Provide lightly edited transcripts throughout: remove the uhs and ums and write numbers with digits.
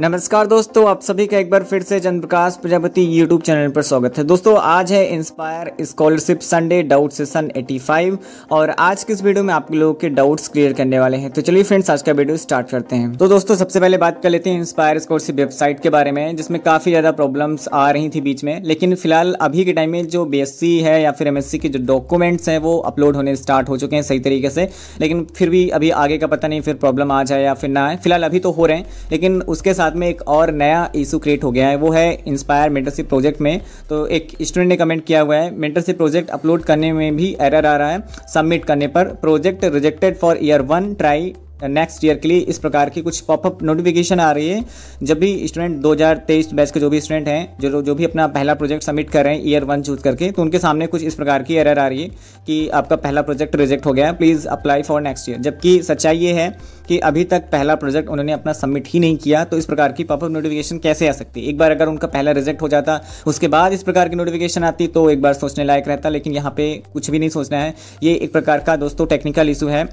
नमस्कार दोस्तों, आप सभी का एक बार फिर से चंद्र प्रकाश प्रजापति यूट्यूब चैनल पर स्वागत है। दोस्तों आज है inspire scholarship Sunday doubt session 85 और आज की इस वीडियो में आप लोगों के डाउट्स क्लियर करने वाले हैं। तो चलिए फ्रेंड्स, आज का वीडियो स्टार्ट करते हैं। तो दोस्तों सबसे पहले बात कर लेते हैं इंस्पायर स्कॉलरशिप वेबसाइट के बारे में, जिसमें काफ़ी ज़्यादा प्रॉब्लम्स आ रही थी बीच में, लेकिन फिलहाल अभी के टाइम में जो BSc है या फिर MSc के जो डॉक्यूमेंट्स हैं वो अपलोड होने स्टार्ट हो चुके हैं सही तरीके से। लेकिन फिर भी अभी आगे का पता नहीं, फिर प्रॉब्लम आ जाए या फिर ना आए। फिलहाल अभी तो हो रहे हैं, लेकिन उसके साथ में एक और नया इशू क्रिएट हो गया है, वो है इंस्पायर मेंटरशिप प्रोजेक्ट में। तो एक स्टूडेंट ने कमेंट किया हुआ है, मेंटरशिप प्रोजेक्ट अपलोड करने में भी एरर आ रहा है, सबमिट करने पर project rejected for year 1 try next year के लिए। इस प्रकार की कुछ पॉपअप नोटिफिकेशन आ रही है जब भी स्टूडेंट 2023 बैच के जो भी स्टूडेंट हैं जो भी अपना पहला प्रोजेक्ट सबमिट कर रहे हैं ईयर 1 चूज करके, तो उनके सामने कुछ इस प्रकार की एरर आ रही है कि आपका पहला प्रोजेक्ट रिजेक्ट हो गया है, please apply for next year. जबकि सच्चाई ये है कि अभी तक पहला प्रोजेक्ट उन्होंने अपना सबमिट ही नहीं किया, तो इस प्रकार की पॉपअप नोटिफिकेशन कैसे आ सकती है। एक बार अगर उनका पहला रिजेक्ट हो जाता उसके बाद इस प्रकार की नोटिफिकेशन आती तो एक बार सोचने लायक रहता, लेकिन यहाँ पे कुछ भी नहीं सोचना है। ये एक प्रकार का दोस्तों टेक्निकल इशू है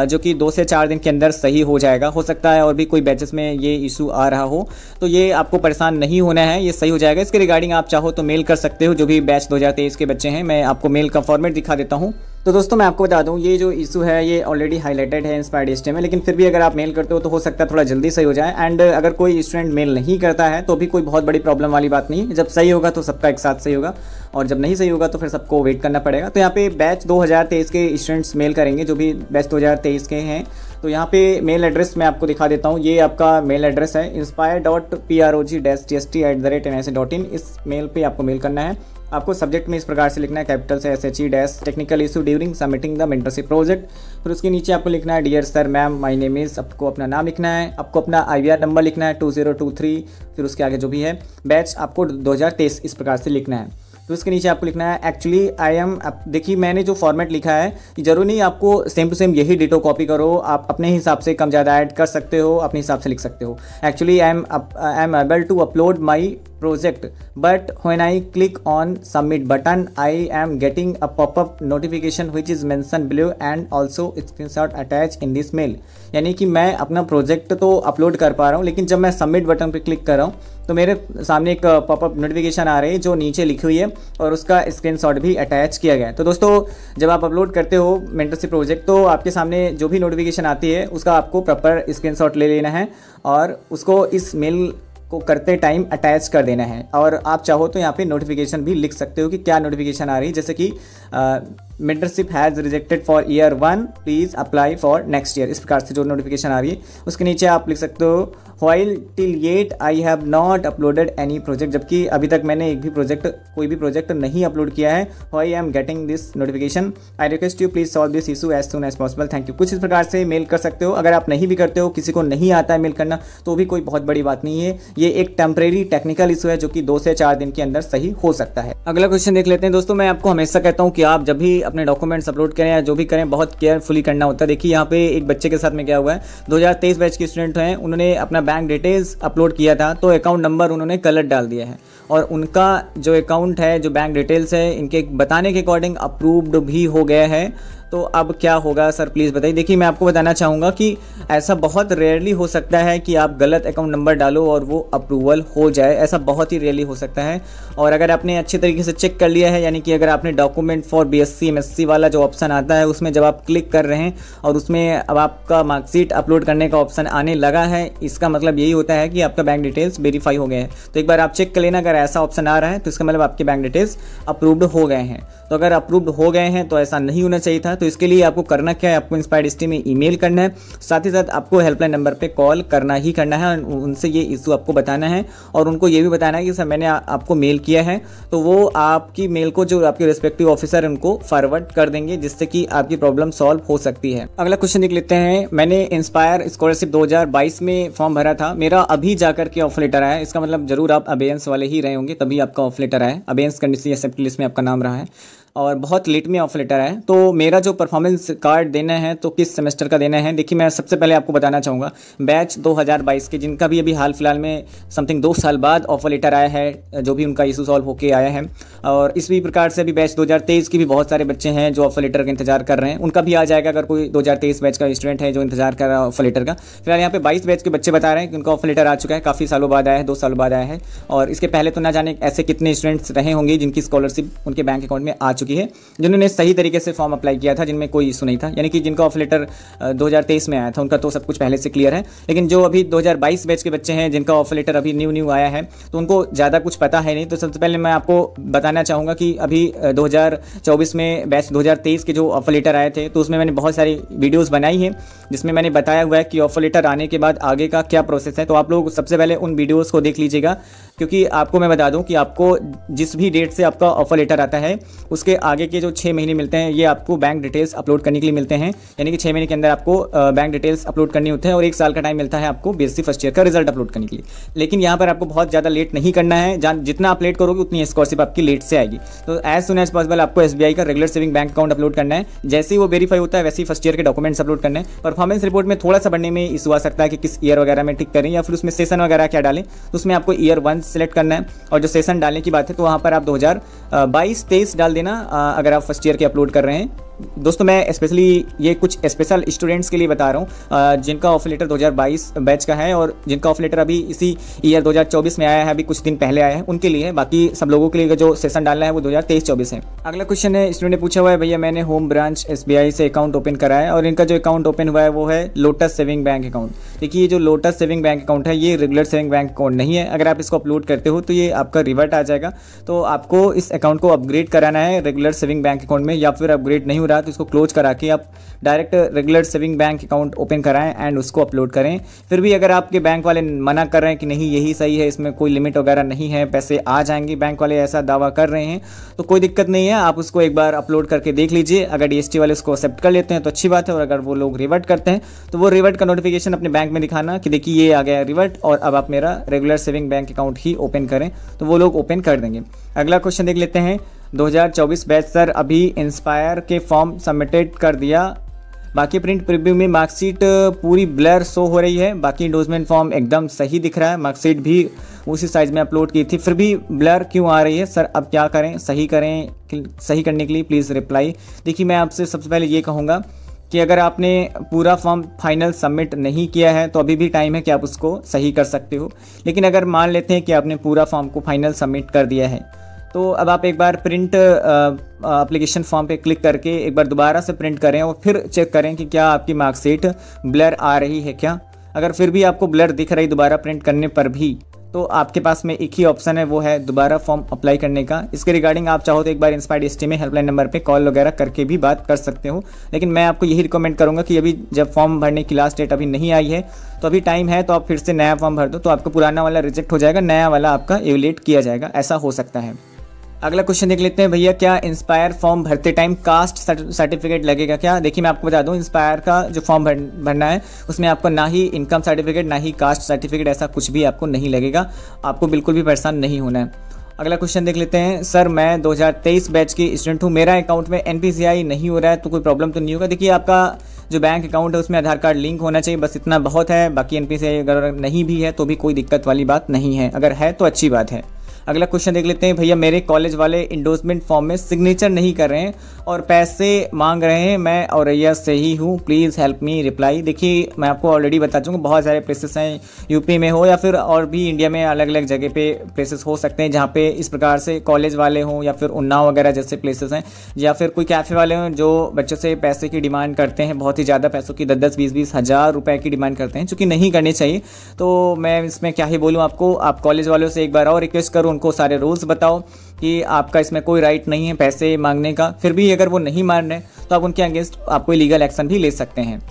जो कि 2 से 4 दिन के अंदर सही हो जाएगा। हो सकता है और भी कोई बैचेस में ये इशू आ रहा हो, तो ये आपको परेशान नहीं होना है, ये सही हो जाएगा। इसके रिगार्डिंग आप चाहो तो मेल कर सकते हो, जो भी बैच 2023 के बच्चे हैं। मैं आपको मेल का फॉर्मेट दिखा देता हूँ। तो दोस्तों मैं आपको बता दूं, ये जो इशू है ये ऑलरेडी हाईलाइटेड है इंस्पायर DST में, लेकिन फिर भी अगर आप मेल करते हो तो हो सकता है थोड़ा जल्दी सही हो जाए। एंड अगर कोई स्टूडेंट मेल नहीं करता है तो भी कोई बहुत बड़ी प्रॉब्लम वाली बात नहीं है। जब सही होगा तो सबका एक साथ सही होगा, और जब नहीं सही होगा तो फिर सबको वेट करना पड़ेगा। तो यहाँ पे बैच 2023 के स्टूडेंट्स मेल करेंगे, जो भी बैच 2023 के हैं। तो यहाँ पे मेल एड्रेस मैं आपको दिखा देता हूँ, ये आपका मेल एड्रेस है inspire.prog-tst@nsa.in। इस मेल पे आपको मेल करना है। आपको सब्जेक्ट में इस प्रकार से लिखना है, कैपिटल से SHE- technical issue during submitting the mentorship project. फिर उसके नीचे आपको लिखना है dear sir ma'am my name is, आपको अपना नाम लिखना है, आपको अपना IVR नंबर लिखना है 2023, फिर उसके आगे जो भी है बैच आपको 2023 इस प्रकार से लिखना है। तो इसके नीचे आपको लिखना है एक्चुअली आई एम। देखिए मैंने जो फॉर्मेट लिखा है जरूरी नहीं आपको सेम टू सेम यही डिटो कॉपी करो, आप अपने हिसाब से कम ज़्यादा ऐड कर सकते हो, अपने हिसाब से लिख सकते हो। Actually I am able to upload my project but when I click on submit button I am getting a pop-up notification which is mentioned below and also screenshot attached in this mail। यानी कि मैं अपना project तो upload कर पा रहा हूँ, लेकिन जब मैं सबमिट बटन पर क्लिक कर रहा हूँ तो मेरे सामने एक पॉपअप नोटिफिकेशन आ रही है जो नीचे लिखी हुई है और उसका स्क्रीनशॉट भी अटैच किया गया है। तो दोस्तों जब आप अपलोड करते हो मेंटरशिप प्रोजेक्ट तो आपके सामने जो भी नोटिफिकेशन आती है उसका आपको प्रॉपर स्क्रीनशॉट ले लेना है और उसको इस मेल को करते टाइम अटैच कर देना है। और आप चाहो तो यहाँ पे नोटिफिकेशन भी लिख सकते हो कि क्या नोटिफिकेशन आ रही है, जैसे कि mentorship has rejected for year 1 please apply for next year. इस प्रकार से जो नोटिफिकेशन आ रही है उसके नीचे आप लिख सकते हो while till yet I have not uploaded any project, जबकि अभी तक मैंने एक भी प्रोजेक्ट कोई भी प्रोजेक्ट नहीं अपलोड किया है। Why I am getting this notification, I request you please solve this issue as soon as possible, thank you. कुछ इस प्रकार से मेल कर सकते हो। अगर आप नहीं भी करते हो, किसी को नहीं आता है मेल करना, तो भी कोई बहुत बड़ी बात नहीं है। ये एक टेम्परेरी टेक्निकल इशू है जो कि 2 से 4 दिन के अंदर सही हो सकता है। अगला क्वेश्चन देख लेते हैं। दोस्तों मैं आपको हमेशा कहता हूँ कि आप जब भी अपने डॉक्यूमेंट्स अपलोड करें या जो भी करें बहुत केयरफुली करना होता है। देखिए यहाँ पे एक बच्चे के साथ में क्या हुआ है, 2023 बैच के स्टूडेंट हैं, उन्होंने अपना बैंक डिटेल्स अपलोड किया था तो अकाउंट नंबर उन्होंने गलत डाल दिया है और उनका जो अकाउंट है, जो बैंक डिटेल्स है, इनके बताने के अकॉर्डिंग अप्रूव्ड भी हो गया है। तो अब क्या होगा सर प्लीज़ बताइए। देखिए मैं आपको बताना चाहूँगा कि ऐसा बहुत रेयरली हो सकता है कि आप गलत अकाउंट नंबर डालो और वो अप्रूवल हो जाए, ऐसा बहुत ही रेयरली हो सकता है। और अगर आपने अच्छे तरीके से चेक कर लिया है, यानी कि अगर आपने डॉक्यूमेंट फॉर BSc MSc वाला जो ऑप्शन आता है उसमें जब आप क्लिक कर रहे हैं और उसमें अब आपका मार्कशीट अपलोड करने का ऑप्शन आने लगा है, इसका मतलब यही होता है कि आपका बैंक डिटेल्स वेरीफाई हो गए हैं। तो एक बार आप चेक कर लेना, अगर ऐसा ऑप्शन आ रहा है तो इसका मतलब आपके बैंक डिटेल्स अप्रूव्ड हो गए हैं। तो अगर अप्रूव्ड हो गए हैं तो ऐसा नहीं होना चाहिए था। तो इसके लिए आपको करना क्या है, आपको इंस्पायर DST में ईमेल करना है, साथ ही साथ आपको हेल्पलाइन नंबर पे कॉल करना ही करना है, उनसे ये इशू आपको बताना है और उनको ये भी बताना है कि सर मैंने आपको मेल किया है। तो वो आपकी मेल को जो आपके रिस्पेक्टिव ऑफिसर उनको फॉरवर्ड कर देंगे, जिससे कि आपकी प्रॉब्लम सॉल्व हो सकती है। अगला क्वेश्चन देख लेते हैं। मैंने इंस्पायर स्कॉलरशिप 2022 में फॉर्म भरा था, मेरा अभी जाकर के ऑफ लेटर आया। इसका मतलब जरूर आप अबेयंस वाले ही रहे होंगे, तभी आपका ऑफ लेटर आया। अबेयंस कंडीशन एक्सेप्ट लिस्ट में आपका नाम रहा है। और बहुत लेट में ऑफर लेटर आया है। तो मेरा जो परफॉर्मेंस कार्ड देना है तो किस सेमेस्टर का देना है, देखिए मैं सबसे पहले आपको बताना चाहूँगा बैच 2022 के जिनका भी अभी हाल फिलहाल में समथिंग 2 साल बाद ऑफर लेटर आया है, जो भी उनका इशू सॉल्व होकर आया है। और इसी प्रकार से अभी बैच 2023 के भी बहुत सारे बच्चे हैं जो ऑफर लेटर का इंतजार कर रहे हैं, उनका भी आ जाएगा अगर कोई 2023 बैच का स्टूडेंट है जो इंतजार कर रहा है ऑफर लेटर का। फिलहाल यहाँ पे 22 बैच के बच्चे बता रहे हैं कि उनका ऑफर लेटर आ चुका है, काफ़ी सालों बाद आया है, 2 साल बाद आया है। और इसके पहले तो ना जाने ऐसे कितने स्टूडेंट्स रहे होंगे जिनकी स्कॉलरशिप उनके बैंक अकाउंट में आ चुकी है, जिन्होंने सही तरीके से फॉर्म अप्लाई किया था, जिनमें कोई इशू नहीं था, यानी कि जिनका ऑफर लेटर 2023 में आया था उनका तो सब कुछ पहले से क्लियर है। लेकिन जो अभी 2022 बैच के बच्चे हैं जिनका ऑफर लेटर अभी न्यू आया है तो उनको ज़्यादा कुछ पता है नहीं। तो सबसे पहले मैं आपको बताना चाहूँगा कि अभी 2024 में बैच 2023 के जो ऑफर लेटर आए थे तो उसमें मैंने बहुत सारी वीडियोस बनाई हैं जिसमें मैंने बताया हुआ है कि ऑफर लेटर आने के बाद आगे का क्या प्रोसेस है। तो आप लोग सबसे पहले उन वीडियोस को देख लीजिएगा, क्योंकि आपको मैं बता दूं कि आपको जिस भी डेट से आपका ऑफर लेटर आता है उसके आगे के जो 6 महीने मिलते हैं ये आपको बैंक डिटेल्स अपलोड करने के लिए मिलते हैं, यानी कि 6 महीने के अंदर आपको बैंक डिटेल्स अपलोड करनी होते हैं और 1 साल का टाइम मिलता है आपको बीएससी फर्स्ट ईयर का रिजल्ट अपलोड करने के लिए। लेकिन यहाँ पर आपको बहुत ज़्यादा लेट नहीं करना है, जितना आप लेट करोगे उतनी स्कॉलरशिप आपकी लेट से आएगी। तो एज सुन एज पॉसिबल आपको SBI का regular saving bank account upload करना है, जैसे ही वो वेरीफाई होता है वैसे ही फर्स्ट ईयर के डॉक्यूमेंट्स अपलोड करना है। परफॉर्मेंस रिपोर्ट में थोड़ा सा बढ़ने में इशू आ सकता है कि किस ईयर वगैरह में टिक करें या फिर उसमें सेशन वगैरह क्या डालें, तो उसमें आपको ईयर 1 सेलेक्ट करना है। और जो सेशन डालने की बात है तो वहाँ पर आप 2022-23 डाल देना अगर आप फर्स्ट ईयर के अपलोड कर रहे हैं। दोस्तों मैं स्पेशली ये कुछ स्पेशल स्टूडेंट्स के लिए बता रहा हूँ जिनका ऑफर लेटर 2022 बैच का है और जिनका ऑफर लेटर अभी इसी ईयर 2024 में आया है, अभी कुछ दिन पहले आया है, उनके लिए है। बाकी सब लोगों के लिए जो सेशन डालना है वो 2023-24 है। अगला क्वेश्चन है, स्टूडेंट ने पूछा हुआ है भैया मैंने होम ब्रांच SBI से अकाउंट ओपन करा है और इनका जो अकाउंट ओपन हुआ है वो है लोटस सेविंग बैंक अकाउंट। देखिए ये जो लोटस सेविंग बैंक अकाउंट है ये रेगुलर सेविंग बैंक अकाउंट नहीं है, अगर आप इसको अपलोड करते हो तो ये आपका रिवर्ट आ जाएगा। तो आपको इस अकाउंट को अपग्रेड कराना है रेगुलर सेविंग बैंक अकाउंट में, या फिर अपग्रेड नहीं हो रहा तो इसको क्लोज करा कि आप direct regular saving bank account open कराएं एंड उसको अपलोड करें। फिर भी अगर आपके बैंक वाले मना कर रहे हैं कि नहीं यही सही है, इसमें कोई लिमिट वगैरह नहीं है, पैसे आ जाएंगे, बैंक वाले ऐसा दावा कर रहे हैं, तो कोई दिक्कत नहीं है, आप उसको एक बार अपलोड करके देख लीजिए। अगर DST वाले उसको एक्सेप्ट कर लेते हैं तो अच्छी बात है, और अगर वो लोग रिवर्ट करते हैं तो वो रिवर्ट का नोटिफिकेशन अपने बैंक में दिखाना कि देखिए ये आ गया रिवर्ट और अब आप मेरा रेगुलर सेविंग बैंक अकाउंट ही ओपन करें, तो वो लोग ओपन कर देंगे। अगला क्वेश्चन देख लेते हैं, 2024 बैच सर अभी इंस्पायर के फॉर्म सबमिटेड कर दिया, बाकी प्रिंट प्रीव्यू में मार्कशीट पूरी ब्लर शो हो रही है, बाकी इंडोर्समेंट फॉर्म एकदम सही दिख रहा है, मार्कशीट भी उसी साइज में अपलोड की थी, फिर भी ब्लर क्यों आ रही है सर, अब क्या करें, सही करने के लिए प्लीज़ रिप्लाई। देखिए मैं आपसे सबसे पहले ये कहूँगा कि अगर आपने पूरा फॉर्म फाइनल सबमिट नहीं किया है तो अभी भी टाइम है कि आप उसको सही कर सकते हो। लेकिन अगर मान लेते हैं कि आपने पूरा फॉर्म को फाइनल सबमिट कर दिया है तो अब आप एक बार प्रिंट एप्लीकेशन फॉर्म पे क्लिक करके एक बार दोबारा से प्रिंट करें और फिर चेक करें कि क्या आपकी मार्कशीट ब्लर आ रही है क्या। अगर फिर भी आपको ब्लर दिख रही दोबारा प्रिंट करने पर भी, तो आपके पास में एक ही ऑप्शन है, वो है दोबारा फॉर्म अप्लाई करने का। इसके रिगार्डिंग आप चाहो तो एक बार इंस्पायर DST में हेल्पलाइन नंबर पे कॉल वगैरह करके भी बात कर सकते हो। लेकिन मैं आपको यही रिकमेंड करूंगा कि अभी जब फॉर्म भरने की लास्ट डेट अभी नहीं आई है तो अभी टाइम है, तो आप फिर से नया फॉर्म भर दो, तो आपका पुराना वाला रिजेक्ट हो जाएगा, नया वाला आपका एवेल्यूएट किया जाएगा, ऐसा हो सकता है। अगला क्वेश्चन देख लेते हैं, भैया क्या इंस्पायर फॉर्म भरते टाइम कास्ट सर्टिफिकेट लगेगा क्या। देखिए मैं आपको बता दूं, इंस्पायर का जो फॉर्म भरना है उसमें आपको ना ही इनकम सर्टिफिकेट ना ही कास्ट सर्टिफिकेट ऐसा कुछ भी आपको नहीं लगेगा, आपको बिल्कुल भी परेशान नहीं होना है। अगला क्वेश्चन देख लेते हैं, सर मैं 2023 बैच की स्टूडेंट हूँ, मेरा अकाउंट में NPCI नहीं हो रहा है तो कोई प्रॉब्लम तो नहीं होगा। देखिए आपका जो बैंक अकाउंट है उसमें आधार कार्ड लिंक होना चाहिए, बस इतना बहुत है, बाकी NPCI अगर नहीं भी है तो भी कोई दिक्कत वाली बात नहीं है, अगर है तो अच्छी बात है। अगला क्वेश्चन देख लेते हैं, भैया मेरे कॉलेज वाले इंडोर्समेंट फॉर्म में सिग्नेचर नहीं कर रहे हैं और पैसे मांग रहे हैं, मैं औरैया से ही हूँ, प्लीज़ हेल्प मी रिप्लाई। देखिए मैं आपको ऑलरेडी बता चुका हूँ, बहुत सारे प्लेसेस हैं, यूपी में हो या फिर और भी इंडिया में अलग अलग जगह पे प्लेसेस हो सकते हैं जहाँ पे इस प्रकार से कॉलेज वाले हों या फिर उन्नाव वगैरह जैसे प्लेसेस हैं, या फिर कोई कैफ़े वाले हों जो बच्चों से पैसे की डिमांड करते हैं, बहुत ही ज़्यादा पैसों की 10-10, 20-20 हज़ार रुपये की डिमांड करते हैं, चूँकि नहीं करनी चाहिए। तो मैं इसमें क्या ही बोलूँ आपको, आप कॉलेज वालों से एक बार और रिक्वेस्ट करो, उनको सारे रूल्स बताओ कि आपका इसमें कोई राइट नहीं है पैसे मांगने का। फिर भी अगर वो नहीं मान रहे तो आप उनके अगेंस्ट आप कोई लीगल एक्शन भी ले सकते हैं।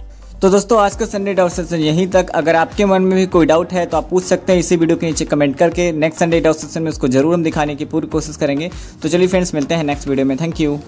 तो दोस्तों आज का संडे डाउट सेशन यहीं तक। अगर आपके मन में भी कोई डाउट है तो आप पूछ सकते हैं इसी वीडियो के नीचे कमेंट करके। नेक्स्ट संडे डाउट सेशन में उसको जरूर हम दिखाने की पूरी कोशिश करेंगे। तो चलिए फ्रेंड्स, मिलते हैं नेक्स्ट वीडियो में। Thank you.